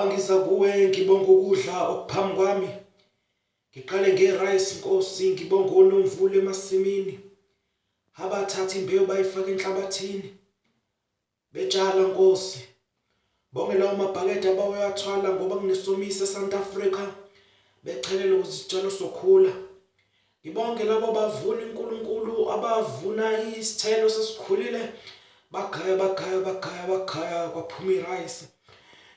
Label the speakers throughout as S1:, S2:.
S1: Ngiza kuwe ngibonga ukudla okuphambi kwami. Ngiqale ngerice Nkosi, ngibonga onomvula emasimini. Abathatha imbewu bayifaka enhlabathini. Betshala Nkosi. Bonge lawo mabhakede abawathwala ngoba kunesomiso eSouth Africa. Bechelela ukuze isitshalo sokhula. Ngibonge labo bavuna uNkulunkulu abavuna isithelo sesikhulile. Bagaya kwaphuma irice.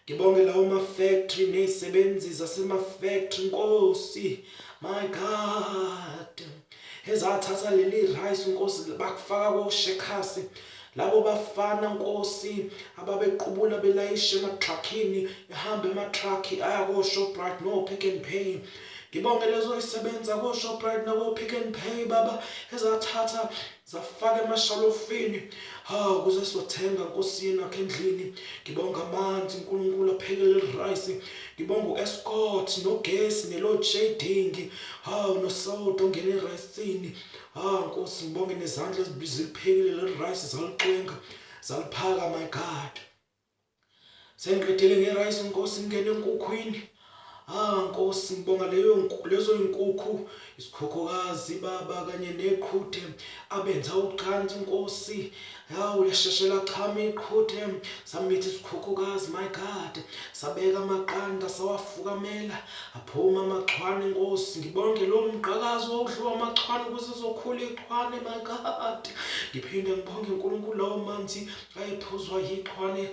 S1: Ngibonge lawo ma-factory nezisebenzi zasema-factory Nkosi. My God. Ezathatha leli rice Nkosi bakufaka koShakers. Labo bafana Nkosi ababequbula belayisha emathrakhini, ehamba emathrakhi aya koShoprite no-Pick n Pay. Ngibonge lezo isebenza koShoprite nako-Pick n Pay baba ezathatha zafaka emashalofini. Ukuze sizothenga Nkosi yakho endlini. Ngibonga amanzi uNkulunkulu aphekele rice. Ngibonga uEscort nogesi ne-load shedding. Nosodo ongene ericini. Nkosi ngibonge nezandla eziliphekile le rice zaliqwenga zaliphaka my God. Sengiqedile ngerice Nkosi ngene enkukhwini. Nkosi ngibonga lezo inkukhu, isikhukhukazi baba kanye neqhuthe abenza uqhansi Nkosi. Uyasheshela chama iqhuthe samitha isikhukhukazi my God. Sabeka amaqanda sawafukamela aphuma amachwane Nkosi. Ngibonge lo mqhakazo wokudliwa amachwane ukuze izokhula iqhwane my God. Ngiphinde ngibonge uNkulunkulu lawo manzi ayephuzwa yiqhwane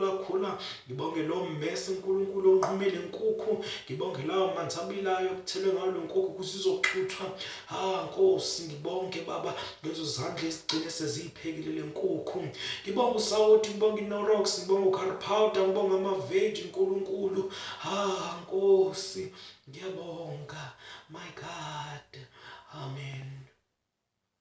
S1: lakhula. Ngibonge lo mmese uNkulunkulu onqumile inkukhu. Ngibonge lawo manzi abilayo okuthelwe ngayo le nkukhu ukuze izoxhuthwa. Nkosi ngibonge baba lezo zandla ezigcine seziyiphekile le nkukhu. Ngibonga uSawoti, ngibonga iNorox, ngibonga uCurry Powder, ngibonga ama-veg uNkulunkulu. Nkosi ngiyabonga.